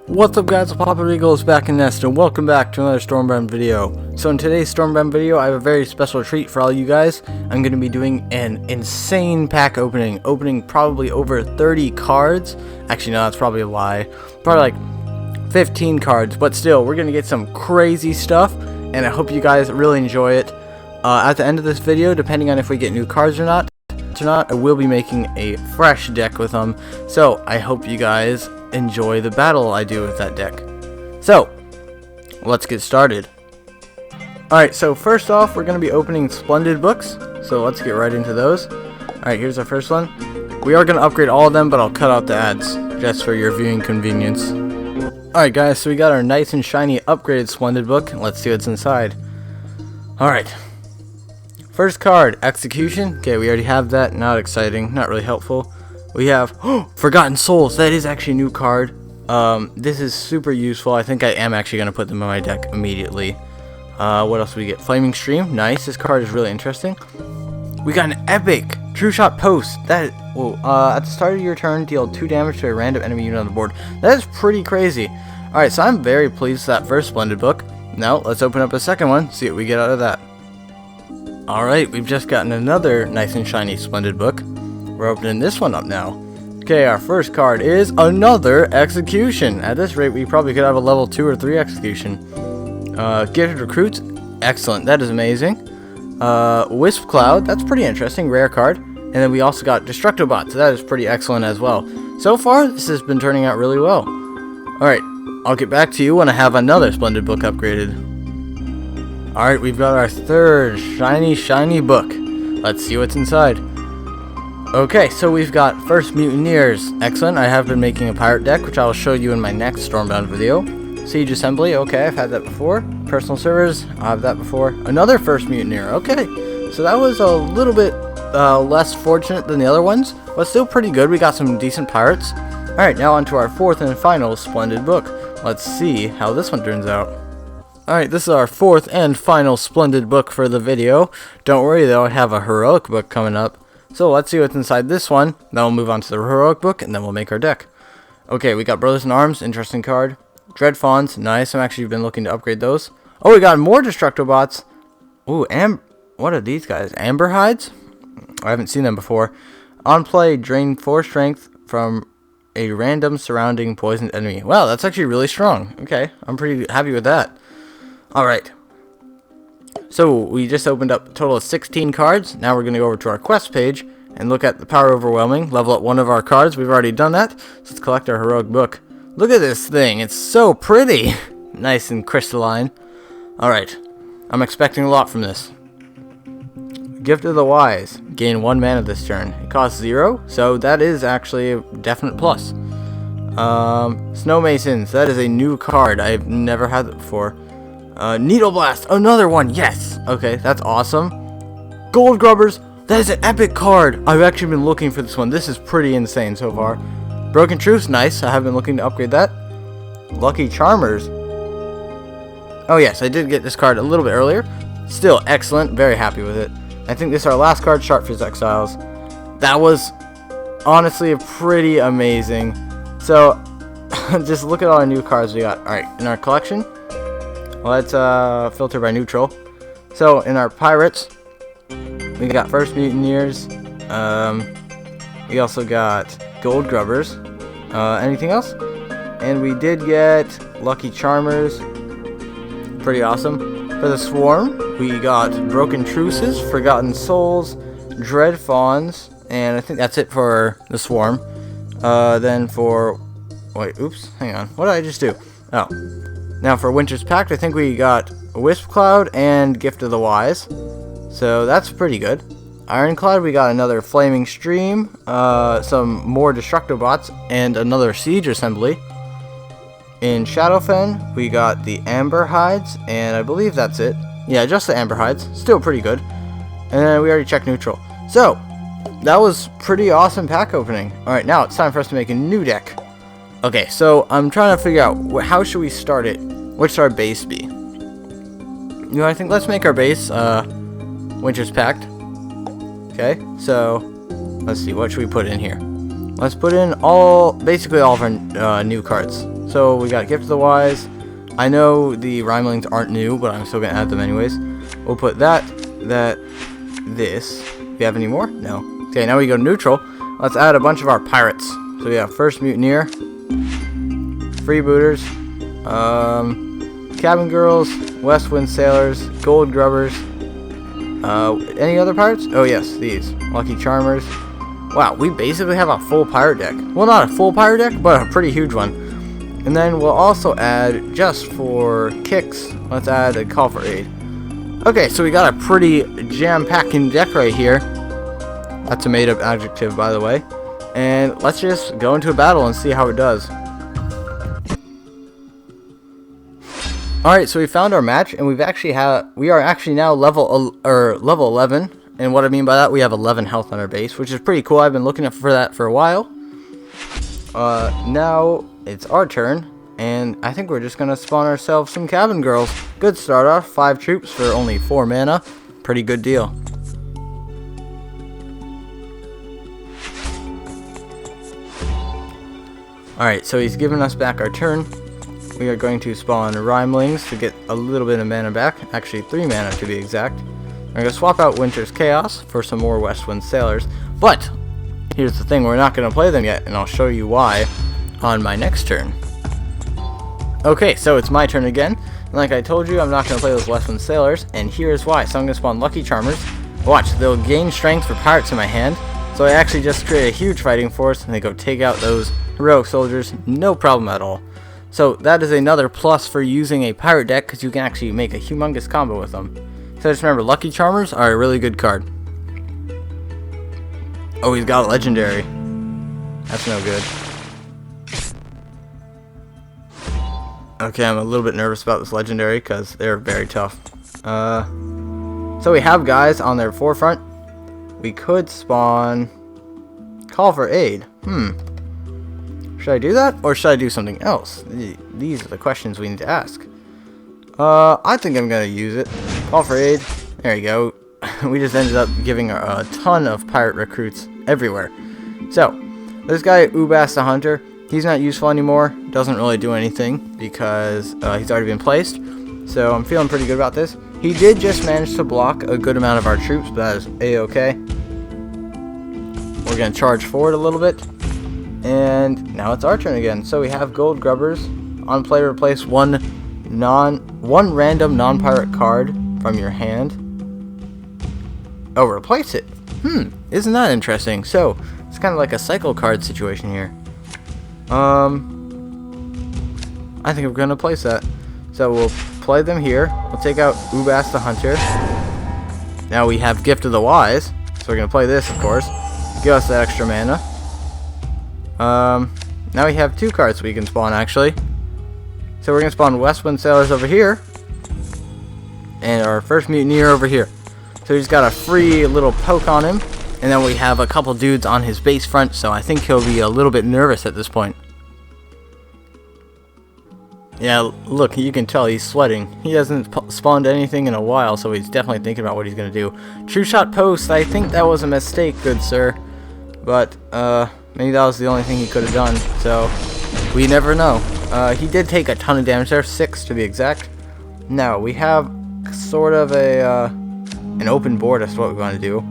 What's up guys, Papa Eagle is back in Nest and welcome back to another Stormbound video. So in today's Stormbound video I have a very special treat for all you guys. I'm going to be doing an insane pack opening probably over 30 cards. Actually no, that's probably a lie. Probably like 15 cards, but still we're going to get some crazy stuff and I hope you guys really enjoy it. At the end of this video, depending on if we get new cards or not, I will be making a fresh deck with them. So I hope you guys enjoy the battle I do with that deck. So let's get started. Alright, so first off we're going to be opening Splendid books, so let's get right into those. Alright, here's our first one. We are going to upgrade all of them, but I'll cut out the ads just for your viewing convenience. Alright guys, so we got our nice and shiny upgraded Splendid book. Let's see what's inside. Alright, first card, Execution. Okay, we already have that. Not exciting, not really helpful. We have Forgotten Souls. That is actually a new card. This is super useful. I think I am actually going to put them in my deck immediately. What else do we get? Flaming Stream. Nice. This card is really interesting. We got an epic True Shot Post. That at the start of your turn, deal 2 damage to a random enemy unit on the board. That is pretty crazy. Alright, so I'm very pleased with that first Splendid book. Now, let's open up a second one, see what we get out of that. Alright, we've just gotten another nice and shiny Splendid book. We're opening this one up now. Okay, our first card is another Execution. At this rate, we probably could have a level 2 or 3 Execution. Gifted Recruits, excellent. That is amazing. Wisp Cloud, that's pretty interesting. Rare card. And then we also got Destructobot, so that is pretty excellent as well. So far, this has been turning out really well. Alright, I'll get back to you when I have another Splendid book upgraded. Alright, we've got our third shiny book. Let's see what's inside. Okay, so we've got First Mutineers. Excellent. I have been making a pirate deck, which I will show you in my next Stormbound video. Siege Assembly. Okay, I've had that before. Personal Servers. I have that before. Another First Mutineer. Okay, so that was a little bit less fortunate than the other ones, but still pretty good. We got some decent pirates. Alright, now on to our fourth and final Splendid book. Let's see how this one turns out. Alright, this is our fourth and final Splendid book for the video. Don't worry though, I have a Heroic book coming up. So let's see what's inside this one. Then we'll move on to the Heroic book, and then we'll make our deck. Okay, we got Brothers in Arms, interesting card. Dread Fawns, nice. I've actually been looking to upgrade those. Oh, we got more Destructobots. Ooh, what are these guys? Amber Hides? I haven't seen them before. On play, drain 4 strength from a random surrounding poisoned enemy. Wow, that's actually really strong. Okay, I'm pretty happy with that. Alright. So we just opened up a total of 16 cards. Now we're going to go over to our quest page and look at the Power Overwhelming. Level up one of our cards. We've already done that. So let's collect our Heroic book. Look at this thing. It's so pretty. Nice and crystalline. Alright. I'm expecting a lot from this. Gift of the Wise. Gain 1 mana this turn. It costs 0. So that is actually a definite plus. Snow Masons. That is a new card. I've never had that before. Needle Blast, another one, yes! Okay, that's awesome. Gold Grubbers, that is an epic card! I've actually been looking for this one. This is pretty insane so far. Broken Truce, nice. I have been looking to upgrade that. Lucky Charmers. Oh yes, I did get this card a little bit earlier. Still excellent, very happy with it. I think this is our last card, Sharpfuse Exiles. That was honestly pretty amazing. So, just look at all our new cards we got. Alright, in our collection, let's filter by neutral. So in our pirates, we got First Mutineers. We also got Gold Grubbers. Anything else? And we did get Lucky Charmers. Pretty awesome. For the Swarm, we got Broken Truces, Forgotten Souls, Dread Fawns, and I think that's it for the Swarm. Then for hang on. What did I just do? Oh. Now for Winter's Pact, I think we got Wisp Cloud and Gift of the Wise. So that's pretty good. Ironclad, we got another Flaming Stream, some more Destructobots, and another Siege Assembly. In Shadowfen, we got the Amber Hides, and I believe that's it. Yeah, just the Amber Hides. Still pretty good. And then we already checked neutral. So, that was pretty awesome pack opening. Alright, now it's time for us to make a new deck. Okay, so I'm trying to figure out how should we start it. What should our base be? You know, I think let's make our base Winter's Pact. Okay, so let's see, what should we put in here? let's put in basically all of our new cards. So we got Gift of the Wise. I know the Rhymelings aren't new, but I'm still gonna add them anyways. We'll put this. Do you have any more? No. Okay, now we go neutral. Let's add a bunch of our pirates. So we have First Mutineer, Freebooters, Cabin Girls, West Wind Sailors, Gold Grubbers. Any other pirates? Oh yes, these. Lucky Charmers. Wow, we basically have a full pirate deck. Well, not a full pirate deck, but a pretty huge one. And then we'll also add, just for kicks, let's add a Call for Aid. Okay, so we got a pretty jam-packing deck right here. That's a made-up adjective, by the way. And let's just go into a battle and see how it does. Alright, so we found our match, and we are actually now level 11. And what I mean by that, we have 11 health on our base, which is pretty cool. I've been looking for that for a while. Now it's our turn, and I think we're just gonna spawn ourselves some Cabin Girls. Good start off, 5 troops for only 4 mana. Pretty good deal. Alright, so he's given us back our turn. We are going to spawn Rhymelings to get a little bit of mana back. Actually, 3 mana to be exact. We're going to swap out Winter's Chaos for some more West Wind Sailors. But, here's the thing, we're not going to play them yet, and I'll show you why on my next turn. Okay, so it's my turn again. And like I told you, I'm not going to play those West Wind Sailors, and here's why. So I'm going to spawn Lucky Charmers. Watch, they'll gain strength for pirates in my hand. So I actually just create a huge fighting force, and they go take out those heroic soldiers, no problem at all. So that is another plus for using a pirate deck, because you can actually make a humongous combo with them. So just remember, Lucky Charmers are a really good card. Oh, he's got a legendary. That's no good. Okay, I'm a little bit nervous about this legendary, because they're very tough. So we have guys on their forefront. We could spawn Call for Aid. Should I do that, or should I do something else? These are the questions we need to ask. I think I'm going to use it. Call for Aid. There you go. We just ended up giving a ton of pirate recruits everywhere. So, this guy, Ubas the Hunter, he's not useful anymore. Doesn't really do anything because he's already been placed. So, I'm feeling pretty good about this. He did just manage to block a good amount of our troops, but that is a-okay. We're going to charge forward a little bit. And now it's our turn again. So we have Gold Grubbers. On play, replace one random non-pirate card from your hand. Oh, replace it. Isn't that interesting? So it's kind of like a cycle card situation here. I think we're gonna place that. So we'll play them here. We'll take out Ubas the Hunter. Now we have Gift of the Wise. So we're gonna play this, of course. Give us that extra mana. Now we have 2 cards we can spawn, actually. So we're going to spawn West Wind Sailors over here. And our First Mutineer over here. So he's got a free little poke on him. And then we have a couple dudes on his base front, so I think he'll be a little bit nervous at this point. Yeah, look, you can tell he's sweating. He hasn't spawned anything in a while, so he's definitely thinking about what he's going to do. True Shot Post, I think that was a mistake, good sir. But, maybe that was the only thing he could have done, so we never know. He did take a ton of damage there, 6 to be exact. Now, we have sort of an open board as to what we want to do.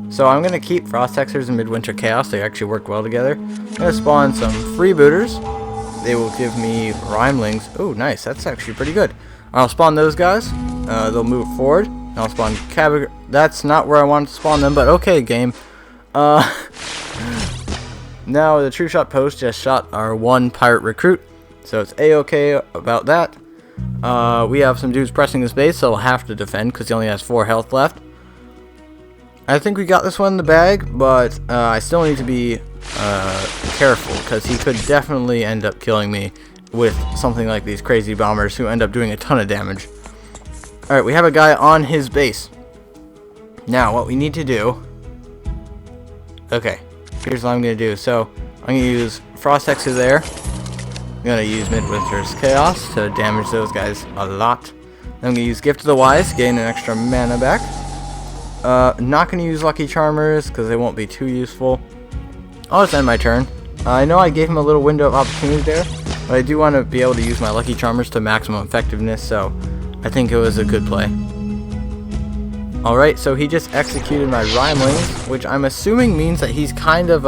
So I'm going to keep Frost Hexers and Midwinter Chaos, they actually work well together. I'm going to spawn some Freebooters. They will give me Rhymelings. Oh, nice, that's actually pretty good. I'll spawn those guys. They'll move forward. I'll spawn Cabin. That's not where I wanted to spawn them, but okay, game. Now the True Shot Post just shot our 1 pirate recruit, so it's a-okay about that. We have some dudes pressing his base, so we'll have to defend because he only has 4 health left. I think we got this one in the bag, but I still need to be careful because he could definitely end up killing me with something like these crazy bombers who end up doing a ton of damage. Alright, we have a guy on his base. Now, what we need to do... Okay, here's what I'm going to do. So, I'm going to use Frost Hexer there. I'm going to use Midwinter's Chaos to damage those guys a lot. Then I'm going to use Gift of the Wise, gain an extra mana back. Not going to use Lucky Charmers because they won't be too useful. I'll just end my turn. I know I gave him a little window of opportunity there, but I do want to be able to use my Lucky Charmers to maximum effectiveness, so I think it was a good play. Alright, so he just executed my Rhymelings, which I'm assuming means that he's kind of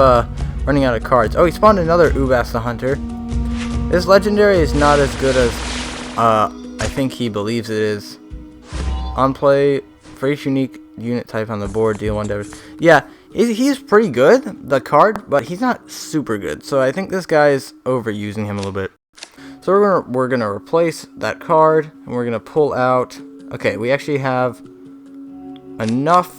running out of cards. Oh, he spawned another Ubas the Hunter. This legendary is not as good as I think he believes it is. On play, for each unique unit type on the board, deal 1 damage. Yeah, he's pretty good, the card, but he's not super good. So I think this guy is overusing him a little bit. So we're gonna replace that card, and we're gonna pull out. Okay, we actually have enough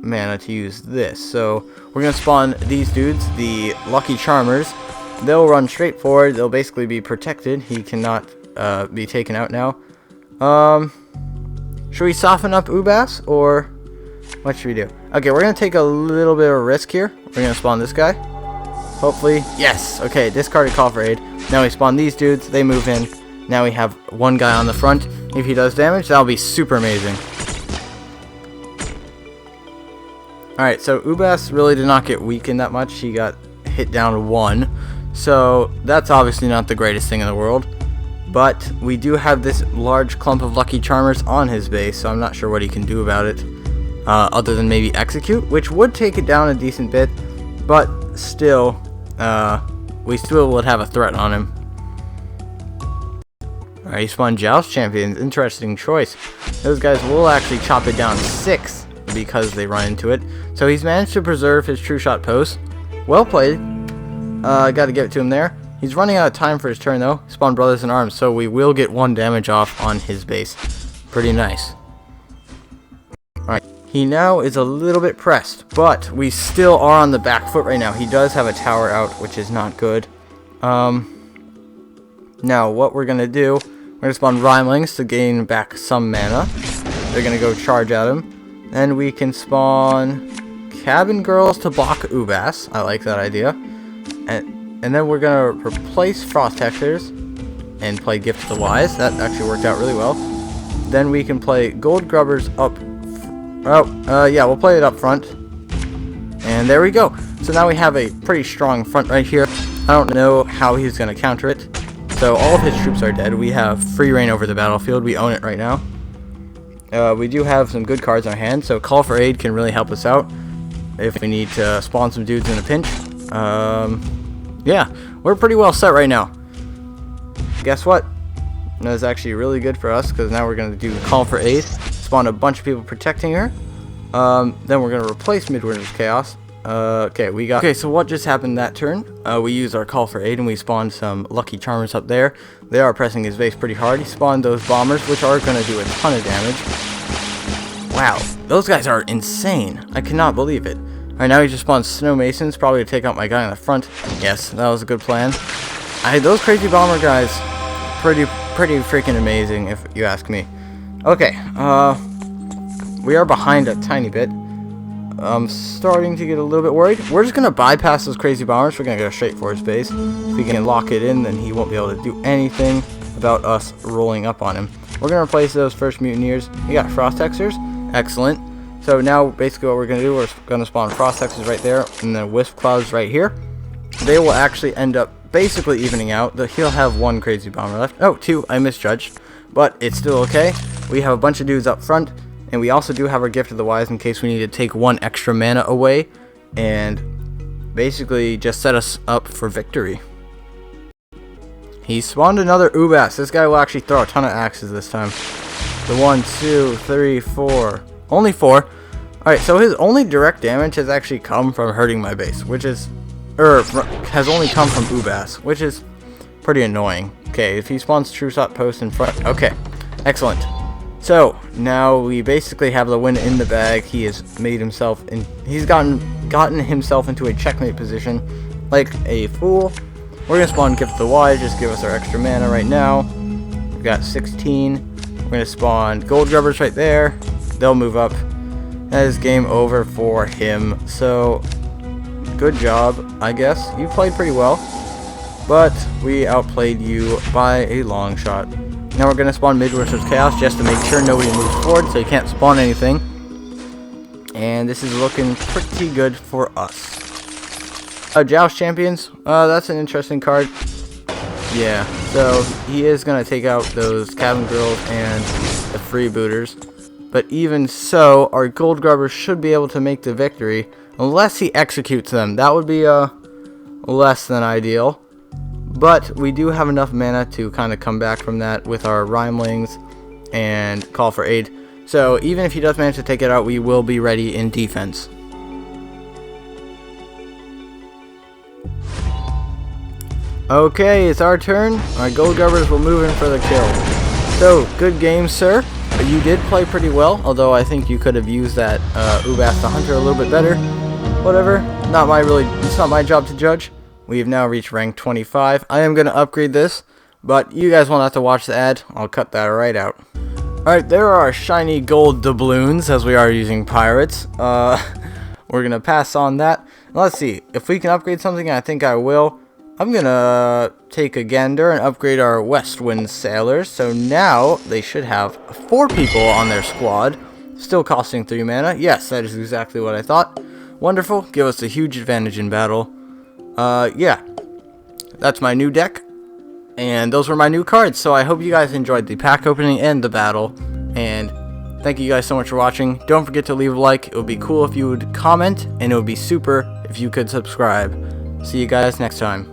mana to use this. So we're gonna spawn these dudes, the Lucky Charmers. They'll run straight forward. They'll basically be protected. He cannot be taken out now. Should we soften up Ubas, or what should we do? Okay, we're gonna take a little bit of a risk here. We're gonna spawn this guy. Hopefully, yes. Okay, discarded Call for Aid. Now we spawn these dudes. They move in. Now we have one guy on the front. If he does damage, that'll be super amazing. Alright, so Ubas really did not get weakened that much. He got hit down 1. So that's obviously not the greatest thing in the world. But we do have this large clump of Lucky Charmers on his base, so I'm not sure what he can do about it. Other than maybe execute, which would take it down a decent bit. But still, we still would have a threat on him. Alright, he spawned Joust Champions. Interesting choice. Those guys will actually chop it down 6 because they run into it. So he's managed to preserve his True Shot post. Well played. Got to give it to him there. He's running out of time for his turn though. Spawn Brothers in Arms, so we will get 1 damage off on his base. Pretty nice. Alright, he now is a little bit pressed, but we still are on the back foot right now. He does have a tower out, which is not good. Now what we're gonna do, we're gonna spawn Rhymelings to gain back some mana. They're gonna go charge at him. Then we can spawn Cabin Girls to block Ubas. I like that idea. And then we're going to replace Frost Hexers and play Gift to the Wise. That actually worked out really well. Then we can play Gold Grubbers up. Yeah, we'll play it up front. And there we go. So now we have a pretty strong front right here. I don't know how he's going to counter it. So all of his troops are dead. We have free reign over the battlefield. We own it right now. We do have some good cards in our hand. So Call for Aid can really help us out if we need to spawn some dudes in a pinch. Yeah, we're pretty well set right now. Guess what? That's actually really good for us, because now we're going to do Call for Aid, spawn a bunch of people protecting her. Then we're going to replace Midwinter's Chaos. Okay, so what just happened that turn? We used our Call for Aid and we spawned some Lucky Charmers up there. They are pressing his base pretty hard. He spawned those Bombers, which are going to do a ton of damage. Wow, those guys are insane. I cannot believe it. Alright, now he just spawned Snow Masons, probably to take out my guy in the front. Yes, that was a good plan. Those crazy bomber guys, pretty freaking amazing, if you ask me. Okay, we are behind a tiny bit. I'm starting to get a little bit worried. We're just going to bypass those crazy bombers. We're going to go straight for his base. If we can lock it in, then he won't be able to do anything about us rolling up on him. We're going to replace those first Mutineers. We got Frost Hexers. Excellent. So now basically what we're going to do, we're going to spawn Frost Hexes right there, and then Wisp Clouds right here. They will actually end up basically evening out. He'll have 1 crazy bomber left. Oh, 2, I misjudged. But it's still okay. We have a bunch of dudes up front, and we also do have our Gift of the Wise in case we need to take 1 extra mana away, and basically just set us up for victory. He spawned another Ubas. This guy will actually throw a ton of axes this time. The 1, 2, 3, 4... Only 4. Alright, so his only direct damage has actually come from hurting my base, which is... has only come from Ubas, which is pretty annoying. Okay, if he spawns True Shot post in front... Okay, excellent. So, now we basically have the win in the bag. He has made himself... He's gotten himself into a checkmate position like a fool. We're going to spawn Gift of the Wise, just give us our extra mana right now. We've got 16. We're going to spawn Gold Grubbers right there. They'll move up. That is game over for him. So, good job, I guess. You played pretty well, but we outplayed you by a long shot. Now we're going to spawn Midwinter's Chaos just to make sure nobody moves forward, so you can't spawn anything. And this is looking pretty good for us. Joust Champions. That's an interesting card. Yeah, so he is going to take out those cabin girls and the freebooters. But even so, our gold grubbers should be able to make the victory. Unless he executes them. That would be less than ideal. But we do have enough mana to kind of come back from that with our Rhymelings and call for aid. So even if he does manage to take it out, we will be ready in defense. Okay, it's our turn. Our gold grubbers will move in for the kill. So, good game, sir. You did play pretty well, although I think you could have used that Ubas the Hunter a little bit better. Whatever. It's not my job to judge. We have now reached rank 25. I am going to upgrade this, but you guys won't have to watch the ad. I'll cut that right out. Alright, there are our shiny gold doubloons, as we are using pirates. We're going to pass on that. Let's see. If we can upgrade something, I think I will. I'm going to take a gander and upgrade our Westwind Sailors. So now they should have 4 people on their squad. Still costing 3 mana. Yes, that is exactly what I thought. Wonderful. Give us a huge advantage in battle. Yeah. That's my new deck. And those were my new cards. So I hope you guys enjoyed the pack opening and the battle. And thank you guys so much for watching. Don't forget to leave a like. It would be cool if you would comment. And it would be super if you could subscribe. See you guys next time.